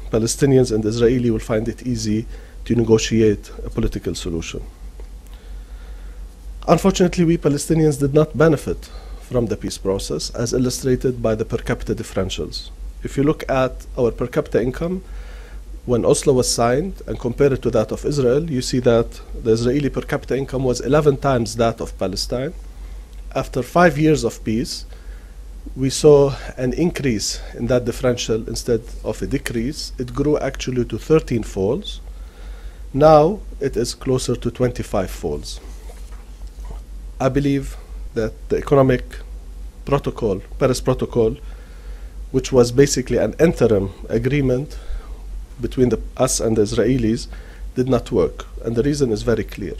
Palestinians and Israeli will find it easy to negotiate a political solution. Unfortunately, we Palestinians did not benefit from the peace process, as illustrated by the per capita differentials. If you look at our per capita income, when Oslo was signed and compare it to that of Israel, you see that the Israeli per capita income was 11 times that of Palestine. After 5 years of peace, we saw an increase in that differential instead of a decrease. It grew actually to 13 folds. Now it is closer to 25 folds. I believe that the economic protocol, Paris Protocol, which was basically an interim agreement between us and the Israelis, did not work. And the reason is very clear.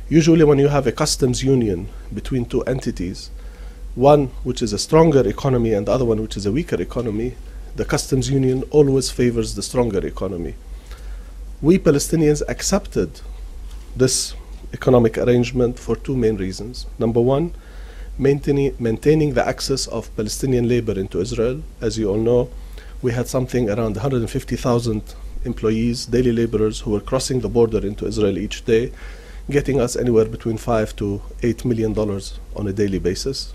Usually when you have a customs union between two entities, one which is a stronger economy and the other one which is a weaker economy, the customs union always favors the stronger economy. We Palestinians accepted this economic arrangement for two main reasons. Number one, maintaining the access of Palestinian labor into Israel. As you all know, we had something around 150,000 employees, daily laborers, who were crossing the border into Israel each day, getting us anywhere between $5 to $8 million on a daily basis.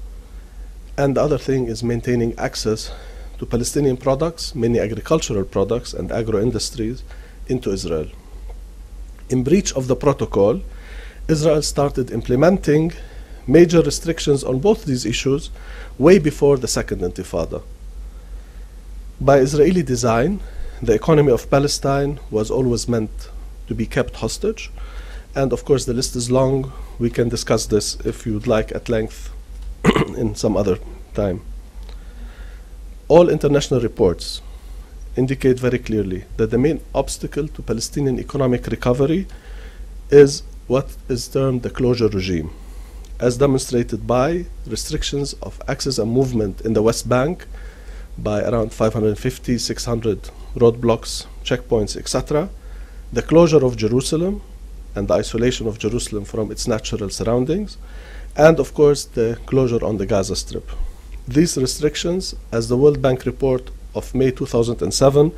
And the other thing is maintaining access to Palestinian products, many agricultural products and agro-industries, into Israel. In breach of the protocol, Israel started implementing major restrictions on both these issues way before the Second Intifada. By Israeli design, the economy of Palestine was always meant to be kept hostage. And of course, the list is long. We can discuss this if you would like at length in some other time. All international reports indicate very clearly that the main obstacle to Palestinian economic recovery is what is termed the closure regime, as demonstrated by restrictions of access and movement in the West Bank by around 550, 600 roadblocks, checkpoints, etc., the closure of Jerusalem and the isolation of Jerusalem from its natural surroundings, and of course the closure on the Gaza Strip. These restrictions, as the World Bank report of May 2007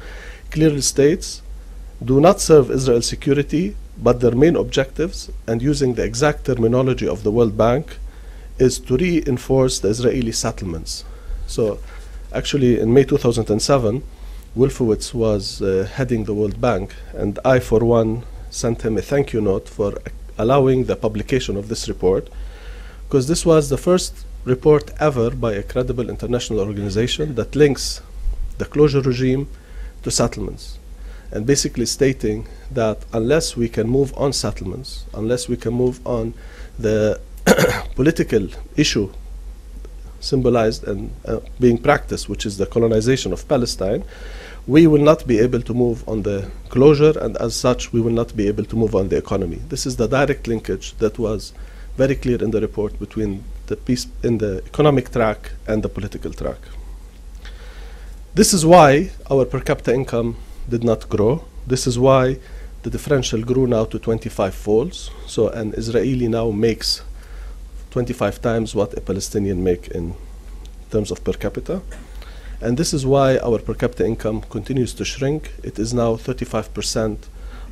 clearly states, do not serve Israel's security, but their main objectives, and using the exact terminology of the World Bank, is to reinforce the Israeli settlements. So actually in May 2007, Wolfowitz was heading the World Bank, and I, for one, sent him a thank you note for allowing the publication of this report, because this was the first report ever by a credible international organization that links the closure regime to settlements, and basically stating that unless we can move on settlements, unless we can move on the political issue symbolized and being practiced, which is the colonization of Palestine, we will not be able to move on the closure, and as such we will not be able to move on the economy. This is the direct linkage that was very clear in the report between the peace in the economic track and the political track. This is why our per capita income did not grow. This is why the differential grew now to 25 folds. So an Israeli now makes 25 times what a Palestinian make in terms of per capita. And this is why our per capita income continues to shrink. It is now 35%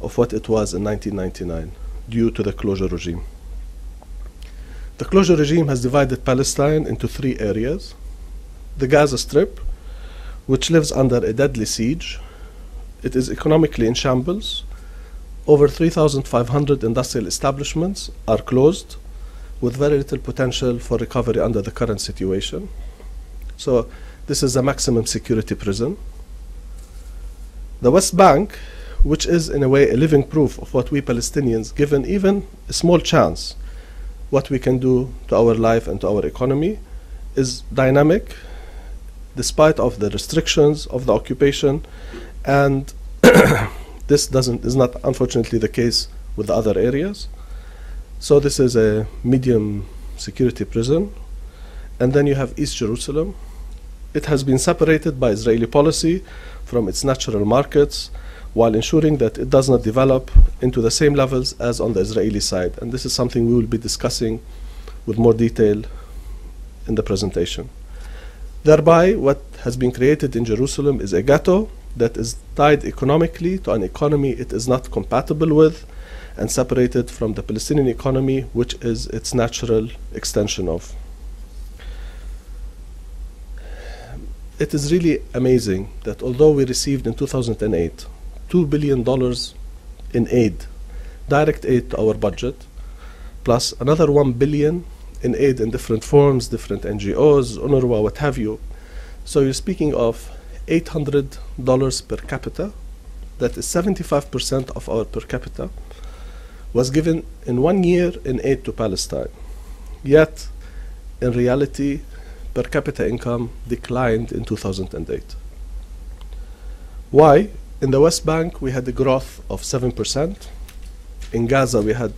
of what it was in 1999 due to the closure regime. The closure regime has divided Palestine into three areas. The Gaza Strip, which lives under a deadly siege. It is economically in shambles. Over 3,500 industrial establishments are closed, with very little potential for recovery under the current situation. So this is a maximum security prison. The West Bank, which is in a way a living proof of what we Palestinians, given even a small chance, what we can do to our life and to our economy, is dynamic despite of the restrictions of the occupation, and this is not unfortunately the case with the other areas. So this is a medium security prison. And then you have East Jerusalem. It has been separated by Israeli policy from its natural markets, while ensuring that it does not develop into the same levels as on the Israeli side. And this is something we will be discussing with more detail in the presentation. Thereby, what has been created in Jerusalem is a ghetto that is tied economically to an economy it is not compatible with, and separated from the Palestinian economy, which is its natural extension of. It is really amazing that although we received in 2008 $2 billion in aid, direct aid to our budget, plus another $1 billion in aid in different forms, different NGOs, UNRWA, what have you. So you're speaking of $800 per capita, that is 75% of our per capita, was given in 1 year in aid to Palestine. Yet, in reality, per capita income declined in 2008. Why? In the West Bank, we had a growth of 7%. In Gaza, we had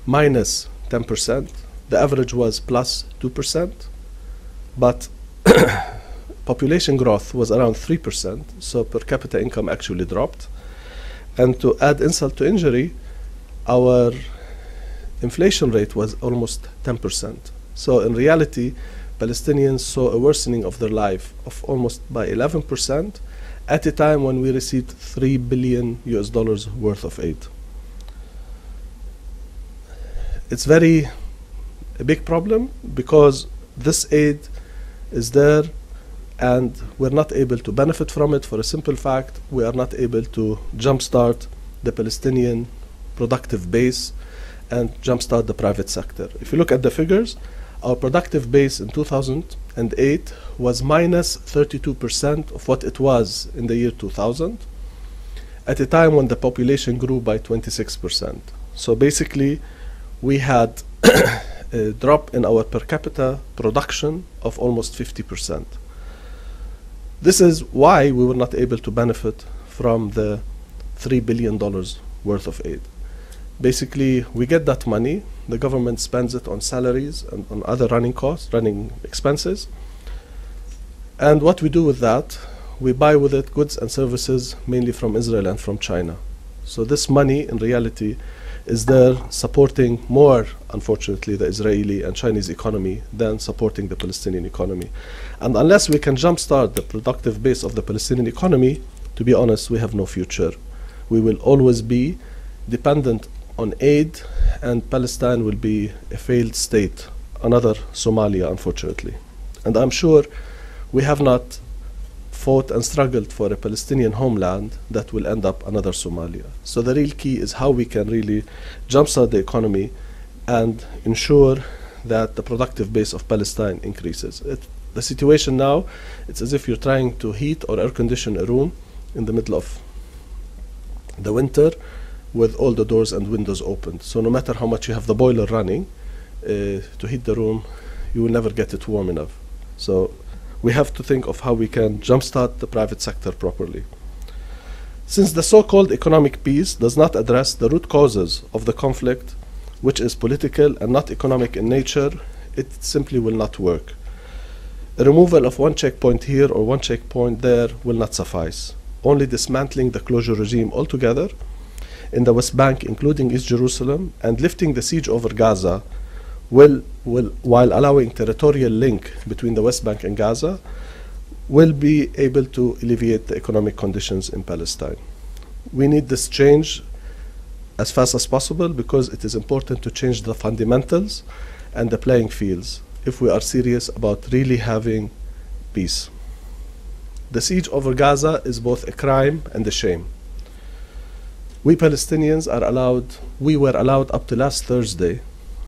minus 10%. The average was plus 2%. But population growth was around 3%, so per capita income actually dropped. And to add insult to injury, our inflation rate was almost 10%. So in reality, Palestinians saw a worsening of their life of almost by 11% at a time when we received $3 billion worth of aid. It's a big problem because this aid is there and we're not able to benefit from it for a simple fact: we are not able to jumpstart the Palestinian productive base and jumpstart the private sector. If you look at the figures, our productive base in 2008 was minus 32% of what it was in the year 2000, at a time when the population grew by 26%. So basically, we had a drop in our per capita production of almost 50%. This is why we were not able to benefit from the $3 billion worth of aid. Basically, we get that money, the government spends it on salaries and on other running costs, running expenses. And what we do with that, we buy with it goods and services mainly from Israel and from China. So this money, in reality, is there supporting more, unfortunately, the Israeli and Chinese economy than supporting the Palestinian economy. And unless we can jumpstart the productive base of the Palestinian economy, to be honest, we have no future. We will always be dependent on aid, and Palestine will be a failed state, another Somalia, unfortunately. And I'm sure we have not fought and struggled for a Palestinian homeland that will end up another Somalia. So the real key is how we can really jumpstart the economy and ensure that the productive base of Palestine increases. The situation now, it's as if you're trying to heat or air condition a room in the middle of the winter with all the doors and windows opened. So no matter how much you have the boiler running to heat the room, you will never get it warm enough. So we have to think of how we can jumpstart the private sector properly. Since the so-called economic peace does not address the root causes of the conflict, which is political and not economic in nature, it simply will not work. A removal of one checkpoint here or one checkpoint there will not suffice. Only dismantling the closure regime altogether in the West Bank, including East Jerusalem, and lifting the siege over Gaza while allowing territorial link between the West Bank and Gaza, will be able to alleviate the economic conditions in Palestine. We need this change as fast as possible because it is important to change the fundamentals and the playing fields if we are serious about really having peace. The siege over Gaza is both a crime and a shame. We Palestinians we were allowed up to last Thursday